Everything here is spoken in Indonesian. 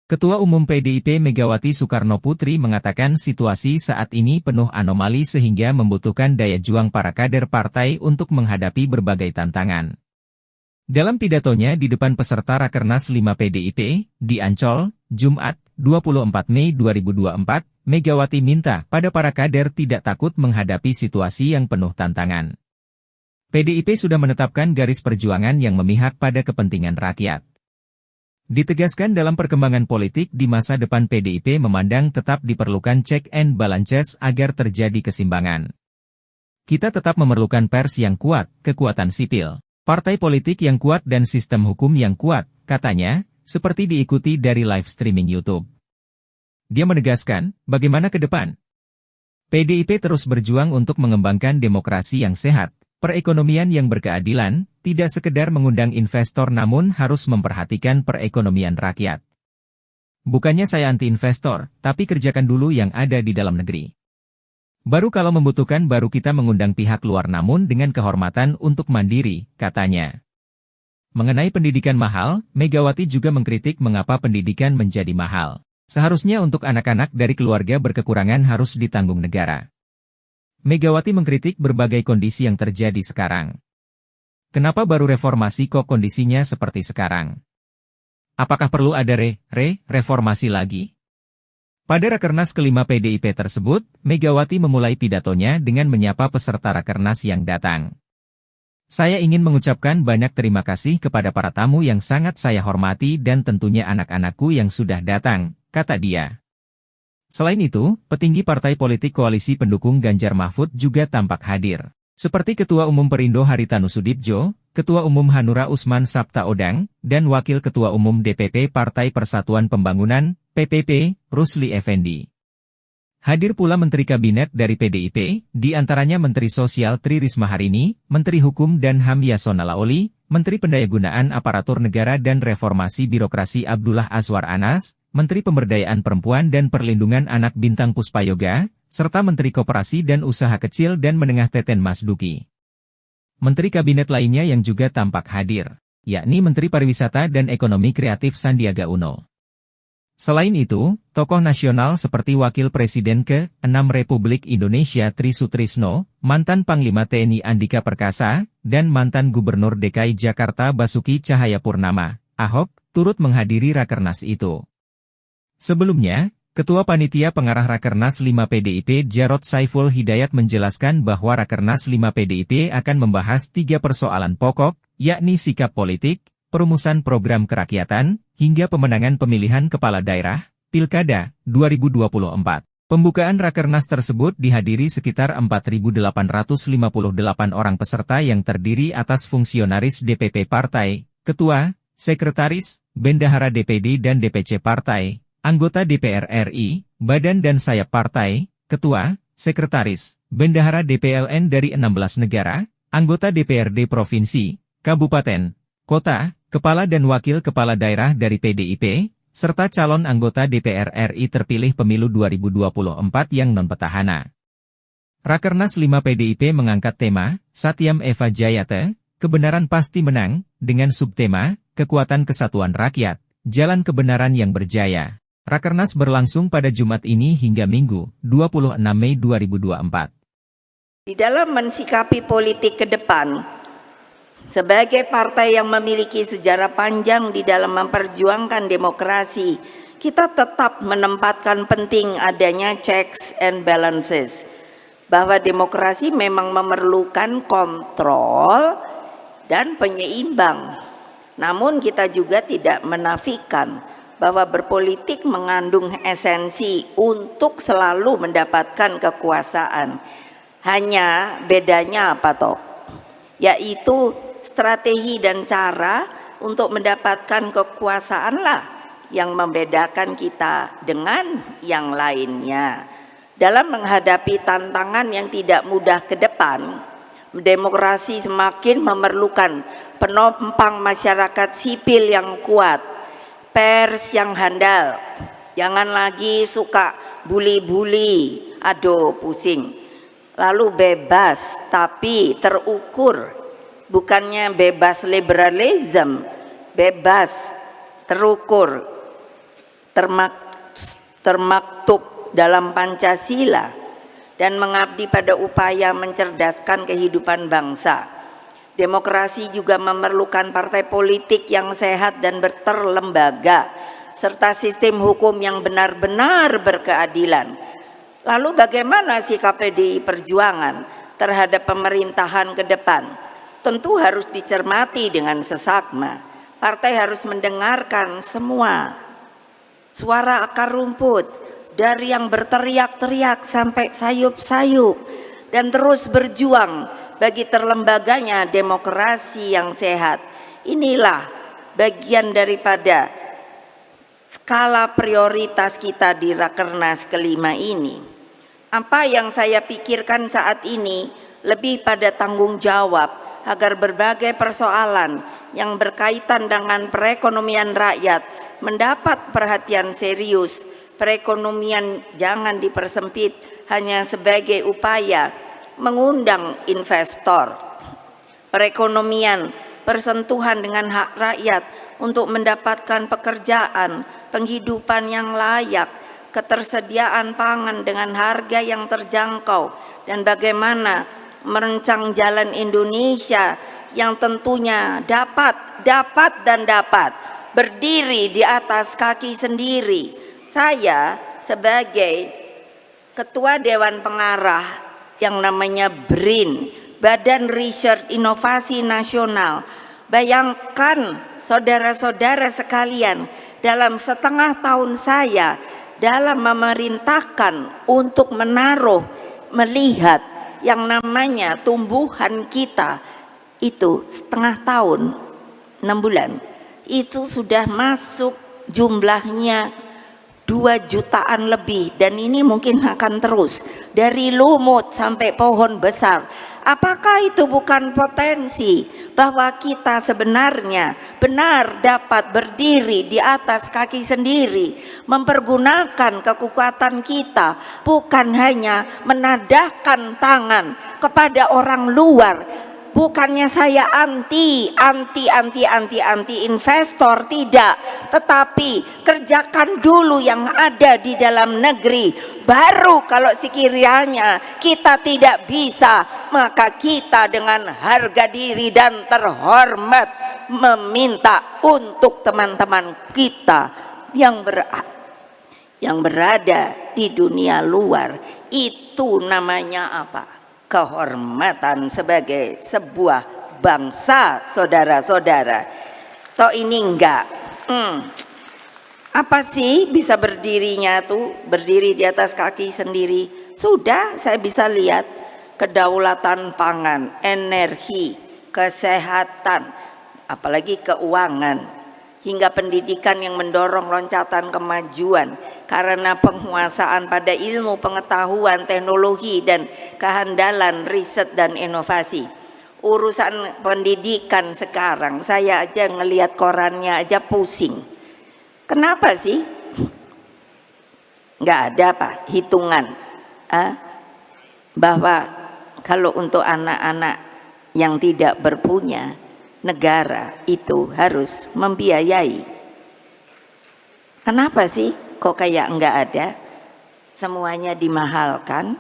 Ketua Umum PDIP Megawati Soekarnoputri mengatakan situasi saat ini penuh anomali sehingga membutuhkan daya juang para kader partai untuk menghadapi berbagai tantangan. Dalam pidatonya di depan peserta Rakernas 5 PDIP, di Ancol, Jumat, 24 Mei 2024, Megawati minta pada para kader tidak takut menghadapi situasi yang penuh tantangan. PDIP sudah menetapkan garis perjuangan yang memihak pada kepentingan rakyat. Ditegaskan dalam perkembangan politik di masa depan PDIP memandang tetap diperlukan check and balances agar terjadi keseimbangan. Kita tetap memerlukan pers yang kuat, kekuatan sipil, partai politik yang kuat dan sistem hukum yang kuat, katanya, seperti diikuti dari live streaming YouTube. Dia menegaskan, bagaimana ke depan? PDIP terus berjuang untuk mengembangkan demokrasi yang sehat, perekonomian yang berkeadilan, tidak sekedar mengundang investor namun harus memperhatikan perekonomian rakyat. Bukannya saya anti-investor, tapi kerjakan dulu yang ada di dalam negeri. Baru kalau membutuhkan baru kita mengundang pihak luar namun dengan kehormatan untuk mandiri, katanya. Mengenai pendidikan mahal, Megawati juga mengkritik mengapa pendidikan menjadi mahal. Seharusnya untuk anak-anak dari keluarga berkekurangan harus ditanggung negara. Megawati mengkritik berbagai kondisi yang terjadi sekarang. Kenapa baru reformasi kok kondisinya seperti sekarang? Apakah perlu ada reformasi lagi? Pada Rakernas kelima PDIP tersebut, Megawati memulai pidatonya dengan menyapa peserta Rakernas yang datang. Saya ingin mengucapkan banyak terima kasih kepada para tamu yang sangat saya hormati dan tentunya anak-anakku yang sudah datang, kata dia. Selain itu, petinggi partai politik koalisi pendukung Ganjar Mahfud juga tampak hadir. Seperti Ketua Umum Perindo Haritanu Sudibjo, Ketua Umum Hanura Usman Sabtaodang, dan Wakil Ketua Umum DPP Partai Persatuan Pembangunan, PPP, Rusli Effendi. Hadir pula Menteri Kabinet dari PDIP, di antaranya Menteri Sosial Tri Risma Harini, Menteri Hukum dan HAM Yasona Laoli, Menteri Pendayagunaan Aparatur Negara dan Reformasi Birokrasi Abdullah Azwar Anas, Menteri Pemberdayaan Perempuan dan Perlindungan Anak Bintang Puspayoga, serta Menteri Koperasi dan Usaha Kecil dan Menengah Teten Mas Duki. Menteri Kabinet lainnya yang juga tampak hadir, yakni Menteri Pariwisata dan Ekonomi Kreatif Sandiaga Uno. Selain itu, tokoh nasional seperti Wakil Presiden ke-6 Republik Indonesia Tri Sutrisno, mantan Panglima TNI Andika Perkasa, dan mantan Gubernur DKI Jakarta Basuki Cahayapurnama, Ahok, turut menghadiri Rakernas itu. Sebelumnya, Ketua Panitia Pengarah Rakernas 5 PDIP Jarod Saiful Hidayat menjelaskan bahwa Rakernas 5 PDIP akan membahas 3 persoalan pokok, yakni sikap politik, perumusan program kerakyatan, hingga pemenangan pemilihan kepala daerah, Pilkada, 2024. Pembukaan Rakernas tersebut dihadiri sekitar 4.858 orang peserta yang terdiri atas fungsionaris DPP Partai, Ketua, Sekretaris, Bendahara DPD dan DPC Partai, anggota DPR RI, Badan dan Sayap Partai, Ketua, Sekretaris, Bendahara DPLN dari 16 negara, anggota DPRD Provinsi, Kabupaten, Kota, Kepala dan Wakil Kepala Daerah dari PDIP, serta calon anggota DPR RI terpilih pemilu 2024 yang non-petahana. Rakernas 5 PDIP mengangkat tema, Satyam Eva Jayate, Kebenaran Pasti Menang, dengan subtema, Kekuatan Kesatuan Rakyat, Jalan Kebenaran yang Berjaya. Rakernas berlangsung pada Jumat ini hingga Minggu, 26 Mei 2024. Di dalam mensikapi politik ke depan, sebagai partai yang memiliki sejarah panjang di dalam memperjuangkan demokrasi, kita tetap menempatkan penting adanya checks and balances. Bahwa demokrasi memang memerlukan kontrol dan penyeimbang. Namun kita juga tidak menafikan bahwa berpolitik mengandung esensi untuk selalu mendapatkan kekuasaan. Hanya bedanya apa toh? Yaitu strategi dan cara untuk mendapatkan kekuasaanlah yang membedakan kita dengan yang lainnya. Dalam menghadapi tantangan yang tidak mudah ke depan, demokrasi semakin memerlukan penopang masyarakat sipil yang kuat, pers yang handal, jangan lagi suka bully-bully, aduh pusing. Lalu bebas tapi terukur, bukannya bebas liberalism, bebas terukur, termaktub dalam Pancasila dan mengabdi pada upaya mencerdaskan kehidupan bangsa. Demokrasi juga memerlukan partai politik yang sehat dan berterlembaga, serta sistem hukum yang benar-benar berkeadilan. Lalu bagaimana sikap PDI Perjuangan terhadap pemerintahan ke depan? Tentu harus dicermati dengan seksama. Partai harus mendengarkan semua suara akar rumput, dari yang berteriak-teriak sampai sayup-sayup, dan terus berjuang bagi terlembaganya demokrasi yang sehat. Inilah bagian daripada skala prioritas kita di Rakernas kelima ini. Apa yang saya pikirkan saat ini lebih pada tanggung jawab agar berbagai persoalan yang berkaitan dengan perekonomian rakyat mendapat perhatian serius. Perekonomian jangan dipersempit hanya sebagai upaya mengundang investor. Perekonomian bersentuhan dengan hak rakyat untuk mendapatkan pekerjaan, penghidupan yang layak, ketersediaan pangan dengan harga yang terjangkau, dan bagaimana merancang jalan Indonesia yang tentunya dapat berdiri di atas kaki sendiri. Saya sebagai Ketua Dewan Pengarah yang namanya BRIN, Badan Riset Inovasi Nasional, bayangkan saudara-saudara sekalian, dalam setengah tahun saya dalam memerintahkan untuk melihat yang namanya tumbuhan kita itu setengah tahun, 6 bulan, itu sudah masuk jumlahnya 2 jutaan lebih, dan ini mungkin akan terus dari lumut sampai pohon besar. Apakah itu bukan potensi bahwa kita sebenarnya benar dapat berdiri di atas kaki sendiri, mempergunakan kekuatan kita, bukan hanya menadahkan tangan kepada orang luar. Bukannya saya anti investor, tidak, tetapi kerjakan dulu yang ada di dalam negeri, baru kalau sekiranya kita tidak bisa, maka kita dengan harga diri dan terhormat meminta untuk teman-teman kita yang berada di dunia luar. Itu namanya apa? Kehormatan sebagai sebuah bangsa, saudara-saudara. Toh ini enggak. Apa sih bisa berdirinya tuh? Berdiri di atas kaki sendiri. Sudah saya bisa lihat kedaulatan pangan, energi, kesehatan, apalagi keuangan, hingga pendidikan yang mendorong loncatan kemajuan karena penguasaan pada ilmu, pengetahuan, teknologi, dan kehandalan riset dan inovasi. Urusan pendidikan sekarang, saya aja ngelihat korannya aja pusing. Kenapa sih? Nggak ada apa hitungan bahwa kalau untuk anak-anak yang tidak berpunya, negara itu harus membiayai. Kenapa sih kok kayak enggak ada? Semuanya dimahalkan.